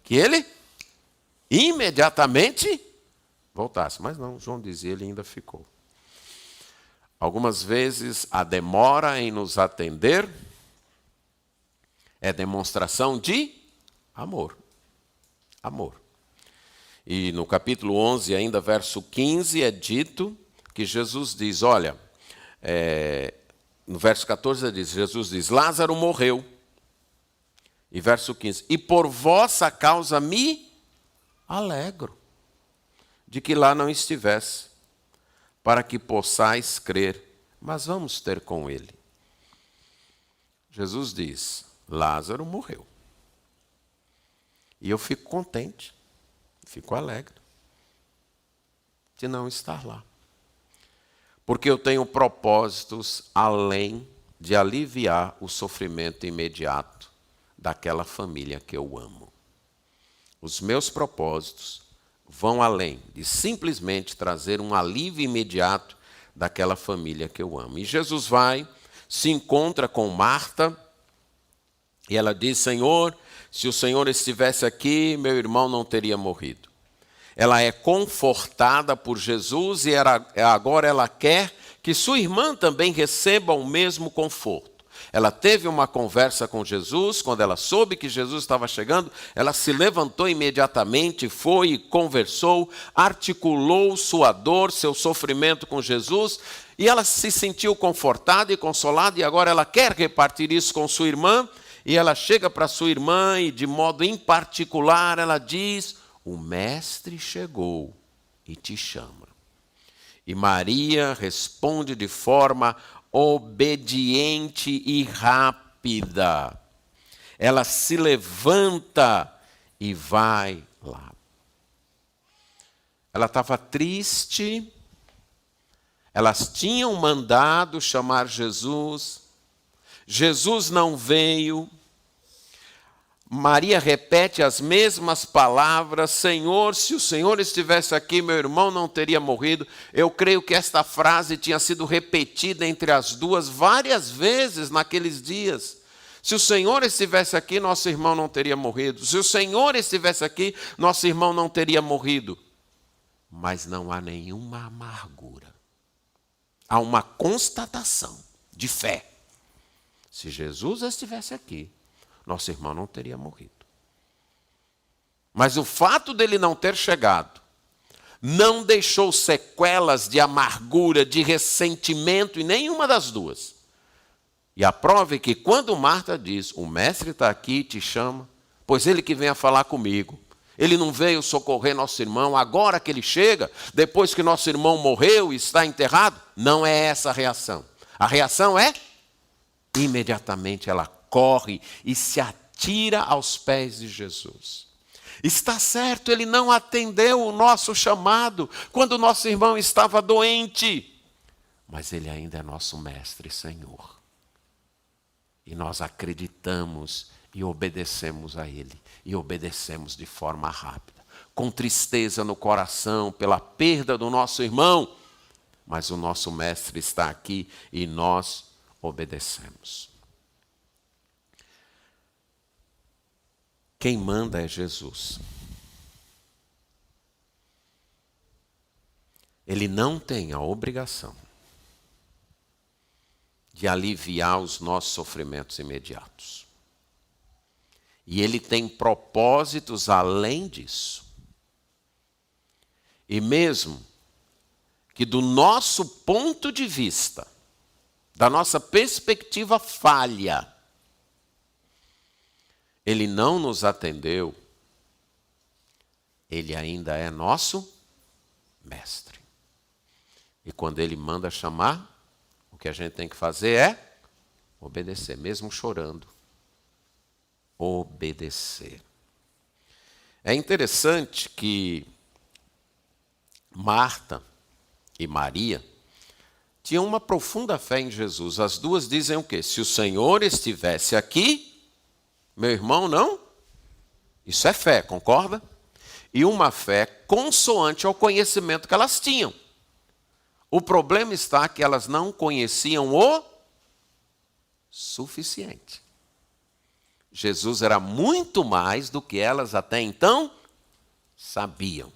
Que ele imediatamente voltasse. Mas não, João dizia, ele ainda ficou. Algumas vezes a demora em nos atender é demonstração de amor. Amor. E no capítulo 11, ainda verso 15, é dito que Jesus diz, olha, no verso 14 Jesus diz, Lázaro morreu. E verso 15, e por vossa causa me alegro de que lá não estivesse, para que possais crer, mas vamos ter com ele. Jesus diz, Lázaro morreu. E eu fico contente, fico alegre de não estar lá. Porque eu tenho propósitos além de aliviar o sofrimento imediato daquela família que eu amo. Os meus propósitos vão além de simplesmente trazer um alívio imediato daquela família que eu amo. E Jesus vai, se encontra com Marta, e ela diz, Senhor, se o Senhor estivesse aqui, meu irmão não teria morrido. Ela é confortada por Jesus e agora ela quer que sua irmã também receba o mesmo conforto. Ela teve uma conversa com Jesus, quando ela soube que Jesus estava chegando, ela se levantou imediatamente, foi e conversou, articulou sua dor, seu sofrimento com Jesus, e ela se sentiu confortada e consolada, e agora ela quer repartir isso com sua irmã, e ela chega para sua irmã e de modo em particular ela diz, o mestre chegou e te chama. E Maria responde de forma obediente e rápida. Ela se levanta e vai lá. Ela estava triste, elas tinham mandado chamar Jesus, Jesus não veio. Maria repete as mesmas palavras, Senhor, se o Senhor estivesse aqui, meu irmão não teria morrido. Eu creio que esta frase tinha sido repetida entre as duas várias vezes naqueles dias. Se o Senhor estivesse aqui, nosso irmão não teria morrido. Se o Senhor estivesse aqui, nosso irmão não teria morrido. Mas não há nenhuma amargura. Há uma constatação de fé. Se Jesus estivesse aqui, nosso irmão não teria morrido. Mas o fato dele não ter chegado não deixou sequelas de amargura, de ressentimento em nenhuma das duas. E a prova é que quando Marta diz, o mestre está aqui e te chama, pois ele que vem a falar comigo. Ele não veio socorrer nosso irmão, agora que ele chega, depois que nosso irmão morreu e está enterrado, não é essa a reação. A reação é, imediatamente ela corre e se atira aos pés de Jesus. Está certo, ele não atendeu o nosso chamado quando nosso irmão estava doente, mas ele ainda é nosso mestre e Senhor. E nós acreditamos e obedecemos a ele, e obedecemos de forma rápida, com tristeza no coração pela perda do nosso irmão, mas o nosso mestre está aqui e nós obedecemos. Quem manda é Jesus. Ele não tem a obrigação de aliviar os nossos sofrimentos imediatos. E ele tem propósitos além disso. E mesmo que do nosso ponto de vista, da nossa perspectiva falha, ele não nos atendeu, ele ainda é nosso mestre. E quando ele manda chamar, o que a gente tem que fazer é obedecer, mesmo chorando. Obedecer. É interessante que Marta e Maria tinham uma profunda fé em Jesus. As duas dizem o quê? Se o Senhor estivesse aqui, meu irmão, não? Isso é fé, concorda? E uma fé consoante ao conhecimento que elas tinham. O problema está que elas não conheciam o suficiente. Jesus era muito mais do que elas até então sabiam.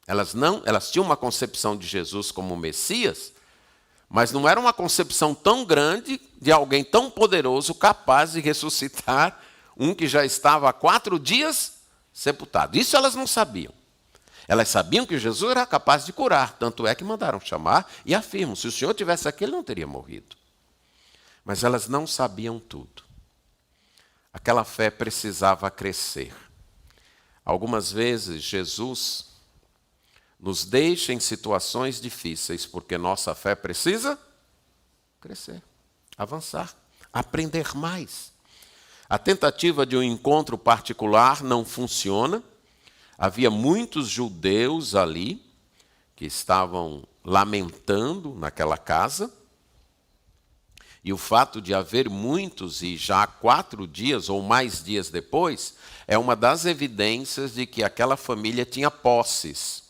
Elas tinham uma concepção de Jesus como Messias, mas não era uma concepção tão grande de alguém tão poderoso capaz de ressuscitar um que já estava há 4 dias sepultado. Isso elas não sabiam. Elas sabiam que Jesus era capaz de curar, tanto é que mandaram chamar e afirmam, se o Senhor tivesse aqui, ele não teria morrido. Mas elas não sabiam tudo. Aquela fé precisava crescer. Algumas vezes Jesus nos deixa em situações difíceis porque nossa fé precisa crescer, avançar, aprender mais. A tentativa de um encontro particular não funciona. Havia muitos judeus ali que estavam lamentando naquela casa. E o fato de haver muitos, e já 4 dias ou mais dias depois, é uma das evidências de que aquela família tinha posses.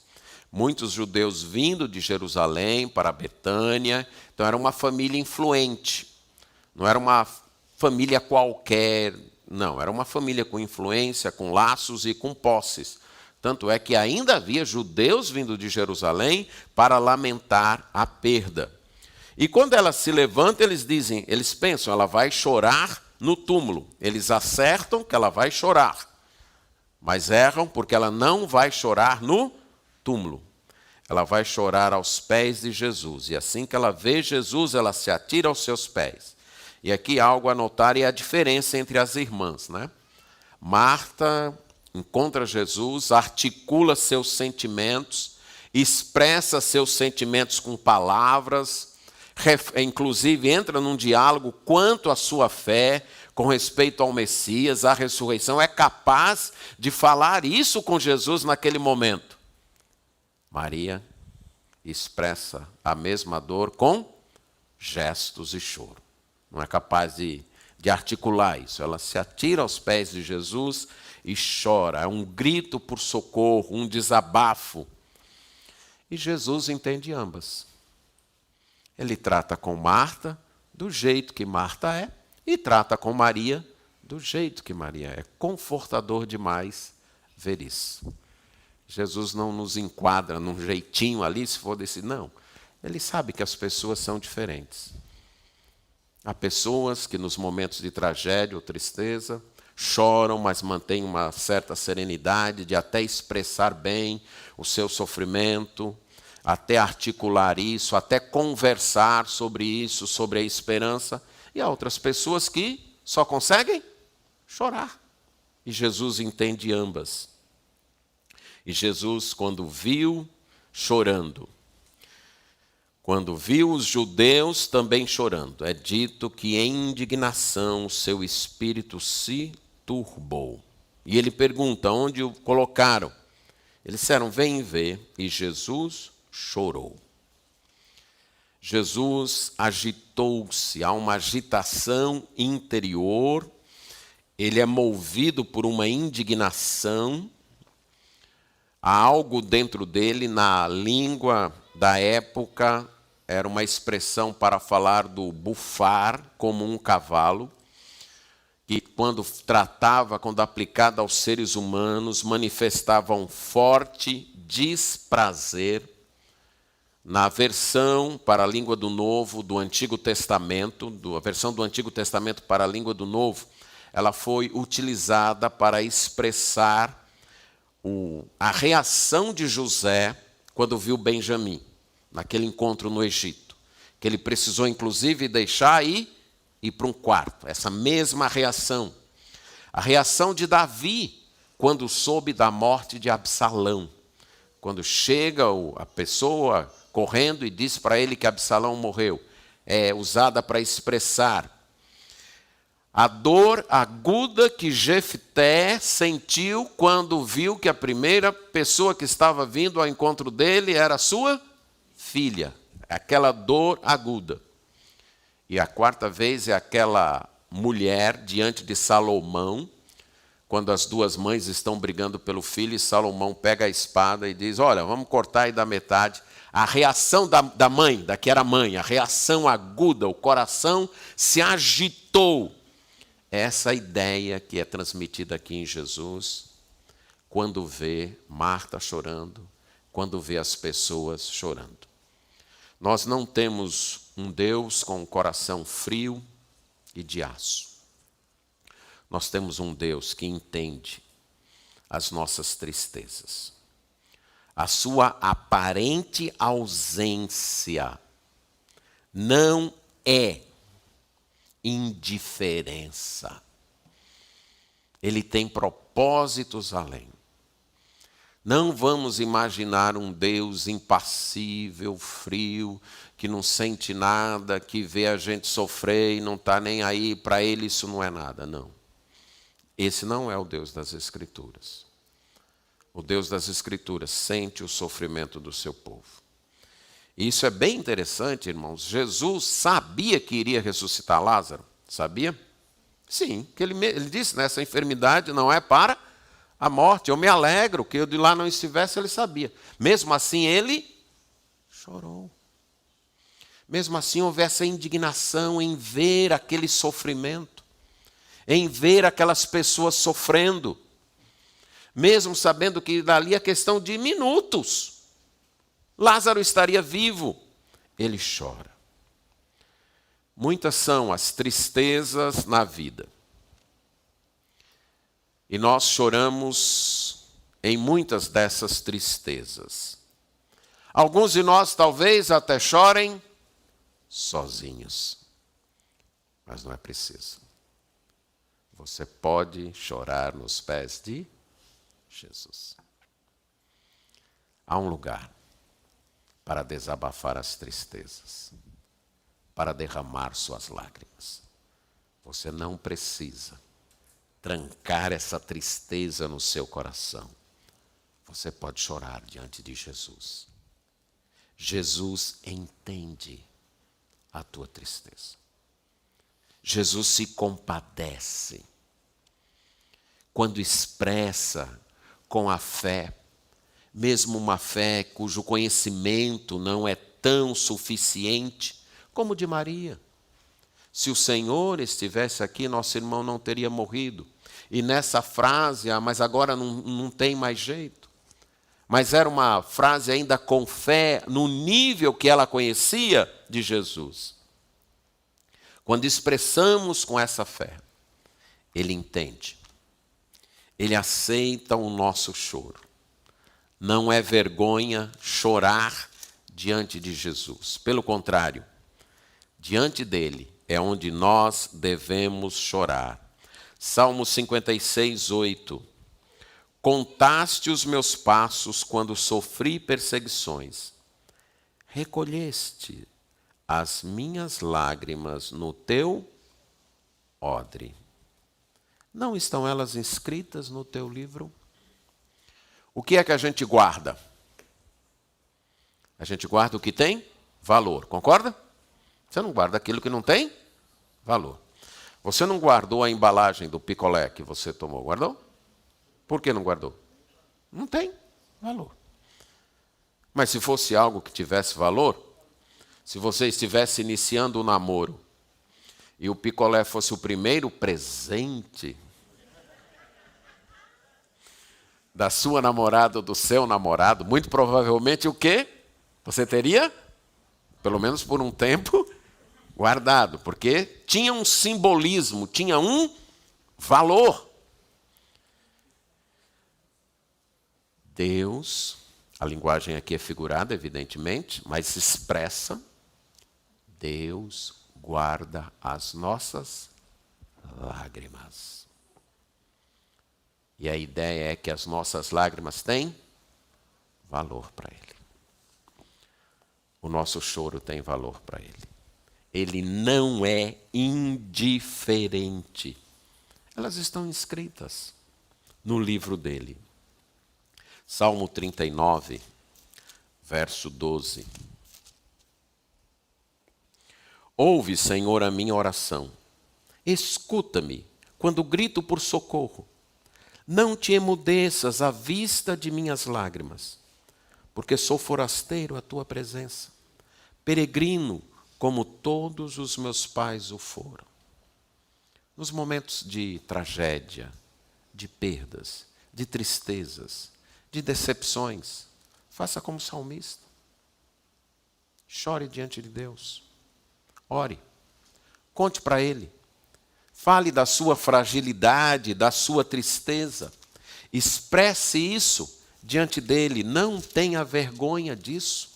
Muitos judeus vindo de Jerusalém para Betânia. Então era uma família influente. Não era uma família qualquer, não. Era uma família com influência, com laços e com posses. Tanto é que ainda havia judeus vindo de Jerusalém para lamentar a perda. E quando ela se levanta, eles pensam, ela vai chorar no túmulo. Eles acertam que ela vai chorar, mas erram porque ela não vai chorar no túmulo. Ela vai chorar aos pés de Jesus. E assim que ela vê Jesus, ela se atira aos seus pés. E aqui algo a notar é a diferença entre as irmãs, né? Marta encontra Jesus, articula seus sentimentos, expressa seus sentimentos com palavras, inclusive entra num diálogo quanto à sua fé com respeito ao Messias, à ressurreição, é capaz de falar isso com Jesus naquele momento. Maria expressa a mesma dor com gestos e choro. Não é capaz de articular isso. Ela se atira aos pés de Jesus e chora. É um grito por socorro, um desabafo. E Jesus entende ambas. Ele trata com Marta do jeito que Marta é e trata com Maria do jeito que Maria é. Confortador demais ver isso. Jesus não nos enquadra num jeitinho ali, se for desse, não. Ele sabe que as pessoas são diferentes. Há pessoas que nos momentos de tragédia ou tristeza choram, mas mantêm uma certa serenidade de até expressar bem o seu sofrimento, até articular isso, até conversar sobre isso, sobre a esperança. E há outras pessoas que só conseguem chorar. E Jesus entende ambas. E Jesus, quando viu chorando, quando viu os judeus também chorando, é dito que em indignação seu espírito se turbou. E ele pergunta, onde o colocaram? Eles disseram, vem ver. E Jesus chorou. Jesus agitou-se, há uma agitação interior, ele é movido por uma indignação. Há algo dentro dele, na língua da época, era uma expressão para falar do bufar como um cavalo, que quando aplicada aos seres humanos, manifestava um forte desprazer. Na versão para a língua do Novo, do Antigo Testamento, a versão do Antigo Testamento para a língua do Novo, ela foi utilizada para expressar a reação de José quando viu Benjamim, naquele encontro no Egito. que ele precisou inclusive deixar e ir para um quarto. Essa mesma reação. A reação de Davi, quando soube da morte de Absalão. Quando chega a pessoa correndo e diz para ele que Absalão morreu. É usada para expressar a dor aguda que Jefté sentiu quando viu que a primeira pessoa que estava vindo ao encontro dele era a sua filha. Aquela dor aguda. E a quarta vez é aquela mulher diante de Salomão, quando as duas mães estão brigando pelo filho, e Salomão pega a espada e diz, olha, vamos cortar e dar metade. A reação da mãe, da que era mãe, a reação aguda, o coração se agitou. Essa ideia que é transmitida aqui em Jesus, quando vê Marta chorando, quando vê as pessoas chorando. Nós não temos um Deus com um coração frio e de aço. Nós temos um Deus que entende as nossas tristezas. A sua aparente ausência não é indiferença. Ele tem propósitos além. Não vamos imaginar um Deus impassível, frio, que não sente nada, que vê a gente sofrer e não está nem aí. Para ele isso não é nada, não. Esse não é o Deus das Escrituras. O Deus das Escrituras sente o sofrimento do seu povo. E isso é bem interessante, irmãos. Jesus sabia que iria ressuscitar Lázaro. Sabia? Sim, que ele disse, essa enfermidade não é para a morte. Eu me alegro que eu de lá não estivesse, ele sabia. Mesmo assim, ele chorou. Mesmo assim, houve essa indignação em ver aquele sofrimento, em ver aquelas pessoas sofrendo. Mesmo sabendo que dali é questão de minutos, Lázaro estaria vivo. Ele chora. Muitas são as tristezas na vida. E nós choramos em muitas dessas tristezas. Alguns de nós talvez até chorem sozinhos. Mas não é preciso. Você pode chorar nos pés de Jesus. Há um lugar para desabafar as tristezas, para derramar suas lágrimas. Você não precisa trancar essa tristeza no seu coração. Você pode chorar diante de Jesus. Jesus entende a tua tristeza. Jesus se compadece quando expressa com a fé, mesmo uma fé cujo conhecimento não é tão suficiente como o de Maria. Se o Senhor estivesse aqui, nosso irmão não teria morrido. E nessa frase, mas agora não tem mais jeito. Mas era uma frase ainda com fé, no nível que ela conhecia de Jesus. Quando expressamos com essa fé, Ele entende. Ele aceita o nosso choro. Não é vergonha chorar diante de Jesus. Pelo contrário, diante dele é onde nós devemos chorar. Salmo 56, 8. Contaste os meus passos quando sofri perseguições. Recolheste as minhas lágrimas no teu odre. Não estão elas inscritas no teu livro? O que é que a gente guarda? A gente guarda o que tem valor, concorda? Você não guarda aquilo que não tem valor. Você não guardou a embalagem do picolé que você tomou, guardou? Por que não guardou? Não tem valor. Mas se fosse algo que tivesse valor, se você estivesse iniciando um namoro e o picolé fosse o primeiro presente da sua namorada ou do seu namorado, muito provavelmente o quê? Você teria, pelo menos por um tempo, guardado, porque tinha um simbolismo, tinha um valor. Deus, a linguagem aqui é figurada, evidentemente, mas se expressa. Deus guarda as nossas lágrimas. E a ideia é que as nossas lágrimas têm valor para Ele. O nosso choro tem valor para Ele. Ele não é indiferente. Elas estão escritas no livro dele. Salmo 39, verso 12. Ouve, Senhor, a minha oração. Escuta-me quando grito por socorro. Não te emudeças à vista de minhas lágrimas, porque sou forasteiro à tua presença, peregrino como todos os meus pais o foram. Nos momentos de tragédia, de perdas, de tristezas, de decepções, faça como salmista. Chore diante de Deus. Ore. Conte para Ele. Fale da sua fragilidade, da sua tristeza. Expresse isso diante dele. Não tenha vergonha disso.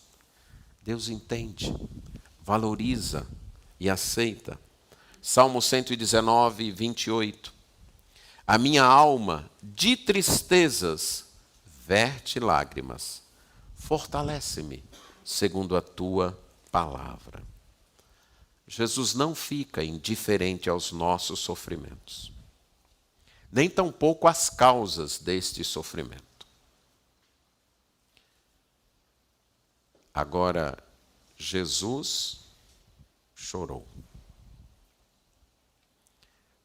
Deus entende, valoriza e aceita. Salmo 119, 28. A minha alma de tristezas verte lágrimas. Fortalece-me segundo a tua palavra. Jesus não fica indiferente aos nossos sofrimentos, nem tampouco às causas deste sofrimento. Agora, Jesus chorou.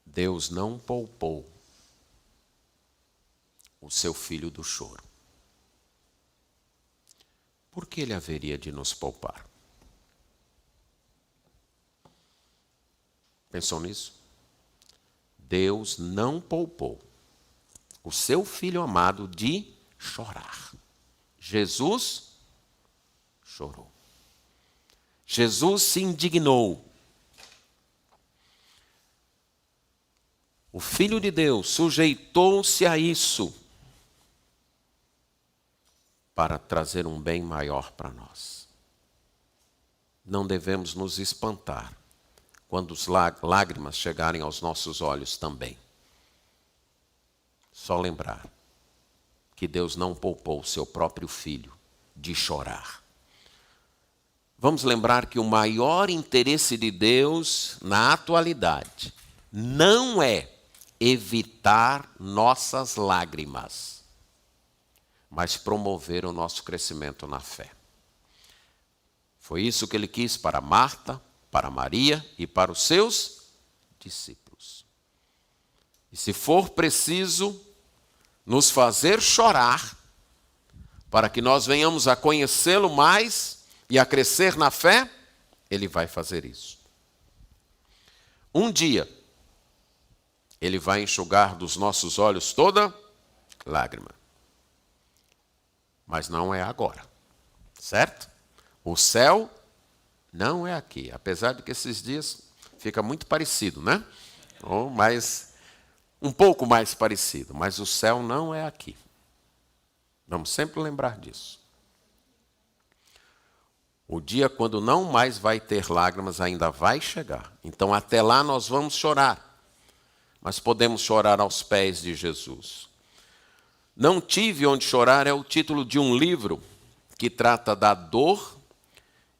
Deus não poupou o seu filho do choro. Por que ele haveria de nos poupar? Pensou nisso? Deus não poupou o seu filho amado de chorar. Jesus chorou. Jesus se indignou. O Filho de Deus sujeitou-se a isso para trazer um bem maior para nós. Não devemos nos espantar quando as lágrimas chegarem aos nossos olhos também. Só lembrar que Deus não poupou o seu próprio Filho de chorar. Vamos lembrar que o maior interesse de Deus na atualidade não é evitar nossas lágrimas, mas promover o nosso crescimento na fé. Foi isso que ele quis para Marta, para Maria e para os seus discípulos. E se for preciso nos fazer chorar, para que nós venhamos a conhecê-lo mais e a crescer na fé, ele vai fazer isso. Um dia, ele vai enxugar dos nossos olhos toda lágrima. Mas não é agora, certo? O céu não é aqui, apesar de que esses dias fica muito parecido, né? Mas um pouco mais parecido, mas o céu não é aqui. Vamos sempre lembrar disso. O dia quando não mais vai ter lágrimas ainda vai chegar. Então até lá nós vamos chorar. Mas podemos chorar aos pés de Jesus. Não Tive Onde Chorar é o título de um livro que trata da dor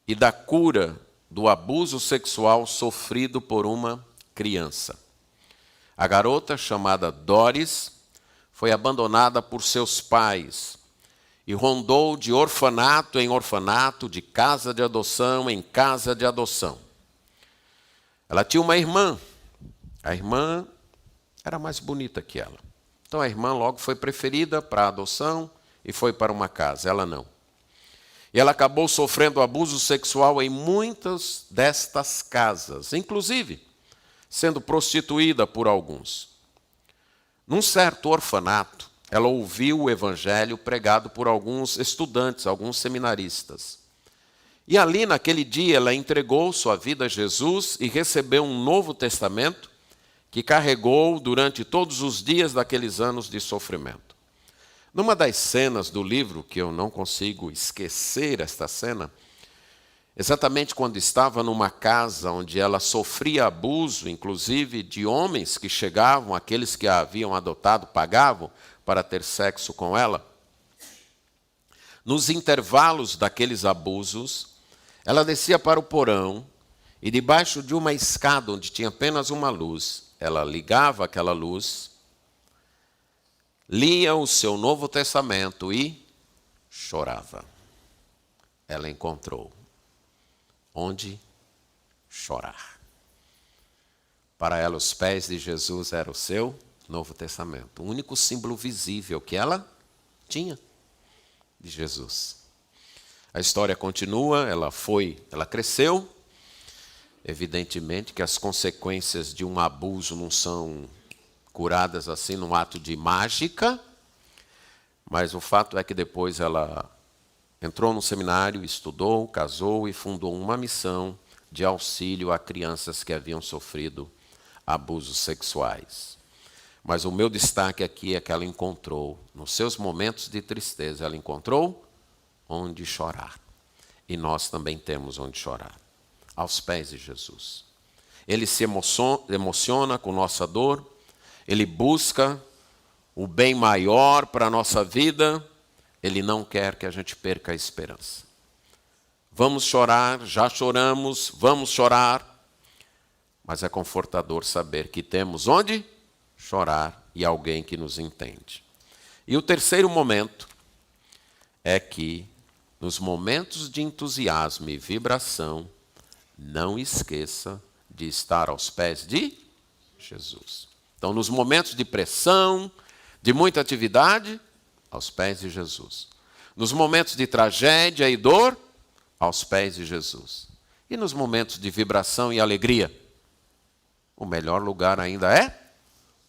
e da cura do abuso sexual sofrido por uma criança. A garota, chamada Doris, foi abandonada por seus pais e rondou de orfanato em orfanato, de casa de adoção em casa de adoção. Ela tinha uma irmã. A irmã era mais bonita que ela. Então a irmã logo foi preferida para a adoção e foi para uma casa. Ela não. E ela acabou sofrendo abuso sexual em muitas destas casas, inclusive sendo prostituída por alguns. Num certo orfanato, ela ouviu o evangelho pregado por alguns estudantes, alguns seminaristas. E ali, naquele dia, ela entregou sua vida a Jesus e recebeu um Novo Testamento que carregou durante todos os dias daqueles anos de sofrimento. Numa das cenas do livro, que eu não consigo esquecer esta cena, exatamente quando estava numa casa onde ela sofria abuso, inclusive de homens que chegavam, aqueles que a haviam adotado pagavam para ter sexo com ela. Nos intervalos daqueles abusos, ela descia para o porão e debaixo de uma escada onde tinha apenas uma luz, ela ligava aquela luz, lia o seu Novo Testamento e chorava. Ela encontrou onde chorar. Para ela, os pés de Jesus eram o seu Novo Testamento. O único símbolo visível que ela tinha de Jesus. A história continua, ela cresceu. Evidentemente que as consequências de um abuso não são curadas assim num ato de mágica, mas o fato é que depois ela entrou no seminário, estudou, casou e fundou uma missão de auxílio a crianças que haviam sofrido abusos sexuais. Mas o meu destaque aqui é que ela encontrou, nos seus momentos de tristeza, ela encontrou onde chorar. E nós também temos onde chorar, aos pés de Jesus. Ele se emociona com nossa dor, ele busca o bem maior para a nossa vida, ele não quer que a gente perca a esperança. Vamos chorar, já choramos, vamos chorar, mas é confortador saber que temos onde chorar e alguém que nos entende. E o terceiro momento é que, nos momentos de entusiasmo e vibração, não esqueça de estar aos pés de Jesus. Então, nos momentos de pressão, de muita atividade, aos pés de Jesus. Nos momentos de tragédia e dor, aos pés de Jesus. E nos momentos de vibração e alegria, o melhor lugar ainda é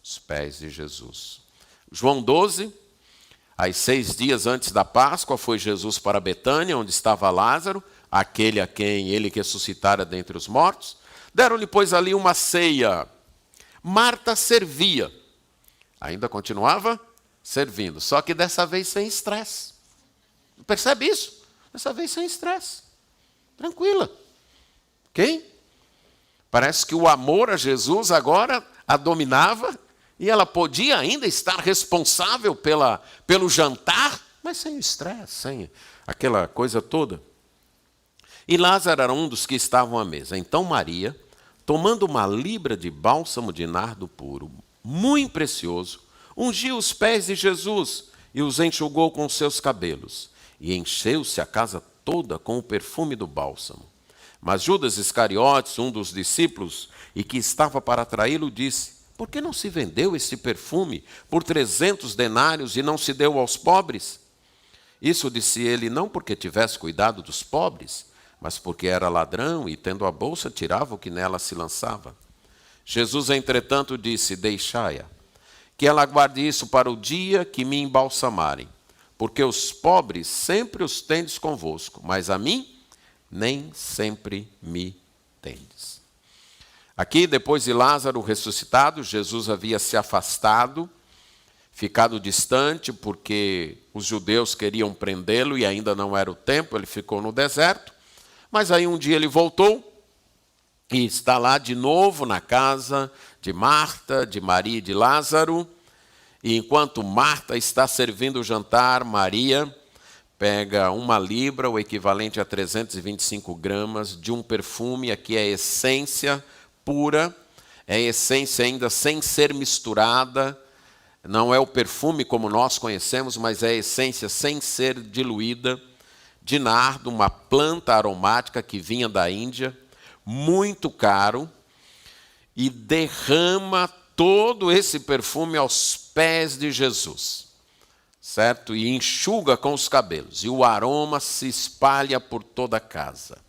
os pés de Jesus. João 12, às 6 dias antes da Páscoa, foi Jesus para Betânia, onde estava Lázaro, aquele a quem ele ressuscitara dentre os mortos. Deram-lhe, pois, ali uma ceia. Marta servia. Ainda continuava servindo, só que dessa vez sem estresse. Percebe isso? Dessa vez sem estresse. Tranquila. Ok? Parece que o amor a Jesus agora a dominava e ela podia ainda estar responsável pelo jantar, mas sem o estresse, sem aquela coisa toda. E Lázaro era um dos que estavam à mesa. Então Maria, tomando uma libra de bálsamo de nardo puro, muito precioso, ungiu os pés de Jesus e os enxugou com seus cabelos. E encheu-se a casa toda com o perfume do bálsamo. Mas Judas Iscariotes, um dos discípulos, e que estava para traí-lo, disse: por que não se vendeu esse perfume por 300 denários e não se deu aos pobres? Isso disse ele não porque tivesse cuidado dos pobres, mas porque era ladrão e, tendo a bolsa, tirava o que nela se lançava. Jesus, entretanto, disse: deixai-a, que ela guarde isso para o dia que me embalsamarem, porque os pobres sempre os tendes convosco, mas a mim nem sempre me tendes. Aqui, depois de Lázaro ressuscitado, Jesus havia se afastado, ficado distante, porque os judeus queriam prendê-lo e ainda não era o tempo, ele ficou no deserto. Mas aí um dia ele voltou e está lá de novo na casa de Marta, de Maria e de Lázaro. E enquanto Marta está servindo o jantar, Maria pega uma libra, o equivalente a 325 gramas, de um perfume, aqui é essência pura, é essência ainda sem ser misturada, não é o perfume como nós conhecemos, mas é essência sem ser diluída, de nardo, uma planta aromática que vinha da Índia, muito caro, e derrama todo esse perfume aos pés de Jesus, certo? E enxuga com os cabelos, e o aroma se espalha por toda a casa.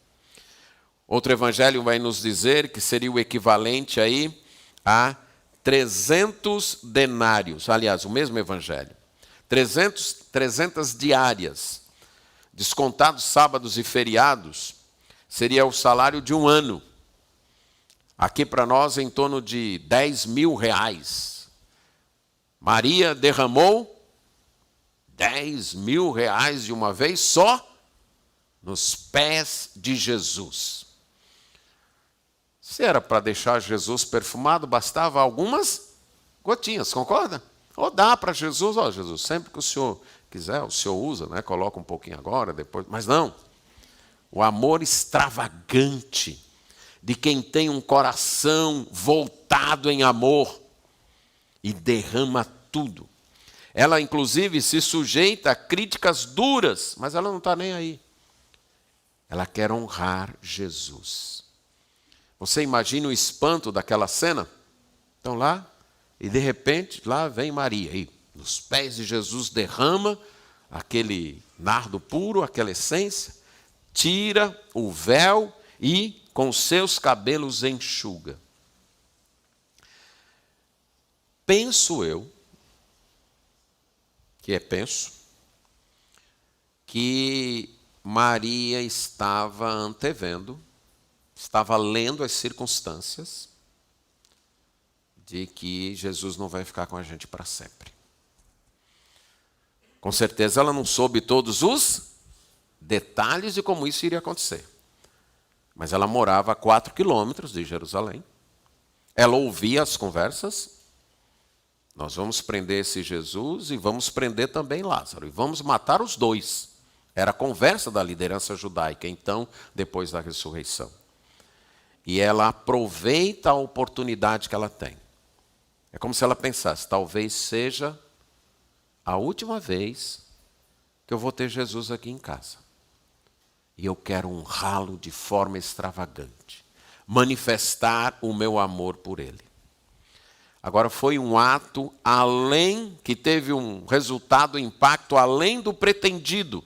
Outro evangelho vai nos dizer que seria o equivalente aí a 300 denários, aliás, o mesmo evangelho, 300 diárias, descontados sábados e feriados, seria o salário de um ano. Aqui para nós em torno de 10 mil reais. Maria derramou 10 mil reais de uma vez só nos pés de Jesus. Se era para deixar Jesus perfumado, bastava algumas gotinhas, concorda? Ou dá para Jesus, ó Jesus, sempre que o senhor quiser, o senhor usa, né? Coloca um pouquinho agora, depois, mas não. O amor extravagante de quem tem um coração voltado em amor e derrama tudo. Ela, inclusive, se sujeita a críticas duras, mas ela não está nem aí. Ela quer honrar Jesus. Você imagina o espanto daquela cena? Estão lá, e de repente, lá vem Maria, e nos pés de Jesus derrama aquele nardo puro, aquela essência, tira o véu e com seus cabelos enxuga. Penso eu, que Maria estava antevendo, estava lendo as circunstâncias de que Jesus não vai ficar com a gente para sempre. Com certeza ela não soube todos os detalhes de como isso iria acontecer. Mas ela morava a 4 quilômetros de Jerusalém. Ela ouvia as conversas. Nós vamos prender esse Jesus e vamos prender também Lázaro. E vamos matar os dois. Era a conversa da liderança judaica, então, depois da ressurreição. E ela aproveita a oportunidade que ela tem. É como se ela pensasse, talvez seja a última vez que eu vou ter Jesus aqui em casa. E eu quero honrá-lo de forma extravagante. Manifestar o meu amor por ele. Agora foi um ato além, que teve um resultado, impacto além do pretendido.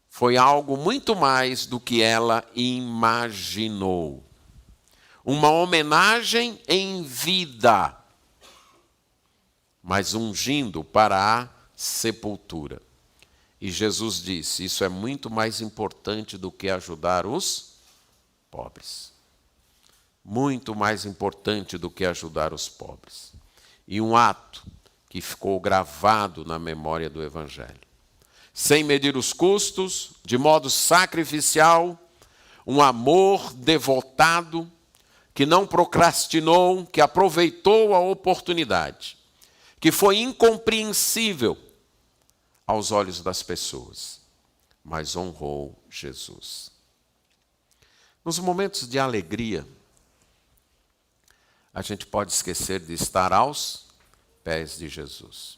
Foi algo muito mais do que ela imaginou. Uma homenagem em vida, mas ungindo para a sepultura. E Jesus disse, isso é muito mais importante do que ajudar os pobres. Muito mais importante do que ajudar os pobres. E um ato que ficou gravado na memória do Evangelho. Sem medir os custos, de modo sacrificial, um amor devotado, que não procrastinou, que aproveitou a oportunidade, que foi incompreensível aos olhos das pessoas, mas honrou Jesus. Nos momentos de alegria, a gente pode esquecer de estar aos pés de Jesus.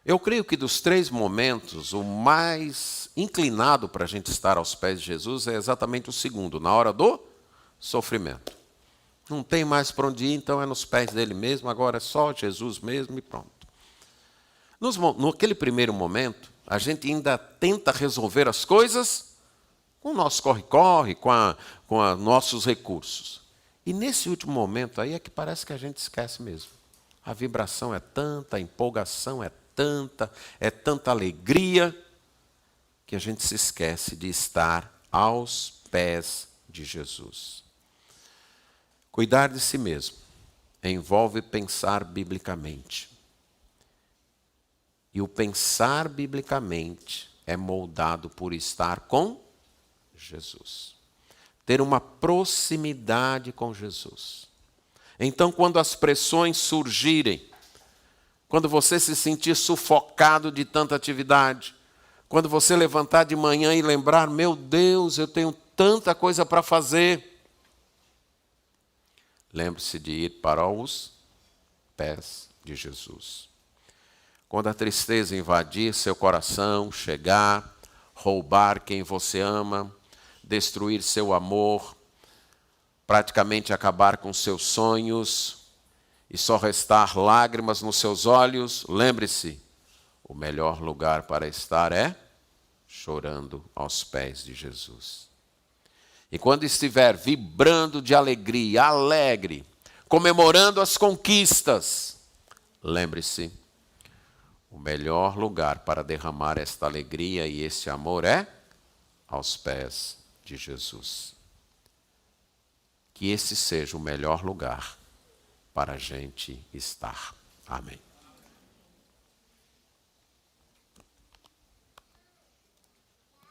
Eu creio que dos 3 momentos, o mais inclinado para a gente estar aos pés de Jesus é exatamente o segundo, na hora do sofrimento. Não tem mais para onde ir, então é nos pés dele mesmo, agora é só Jesus mesmo e pronto. Naquele primeiro momento, a gente ainda tenta resolver as coisas com o nosso corre-corre, com nossos recursos. E nesse último momento aí é que parece que a gente esquece mesmo. A vibração é tanta, a empolgação é tanta alegria, que a gente se esquece de estar aos pés de Jesus. Cuidar de si mesmo envolve pensar biblicamente. E o pensar biblicamente é moldado por estar com Jesus. Ter uma proximidade com Jesus. Então, quando as pressões surgirem, quando você se sentir sufocado de tanta atividade, quando você levantar de manhã e lembrar, meu Deus, eu tenho tanta coisa para fazer, lembre-se de ir para os pés de Jesus. Quando a tristeza invadir seu coração, chegar, roubar quem você ama, destruir seu amor, praticamente acabar com seus sonhos e só restar lágrimas nos seus olhos, lembre-se, o melhor lugar para estar é chorando aos pés de Jesus. E quando estiver vibrando de alegria, alegre, comemorando as conquistas, lembre-se, o melhor lugar para derramar esta alegria e este amor é aos pés de Jesus. Que esse seja o melhor lugar para a gente estar. Amém.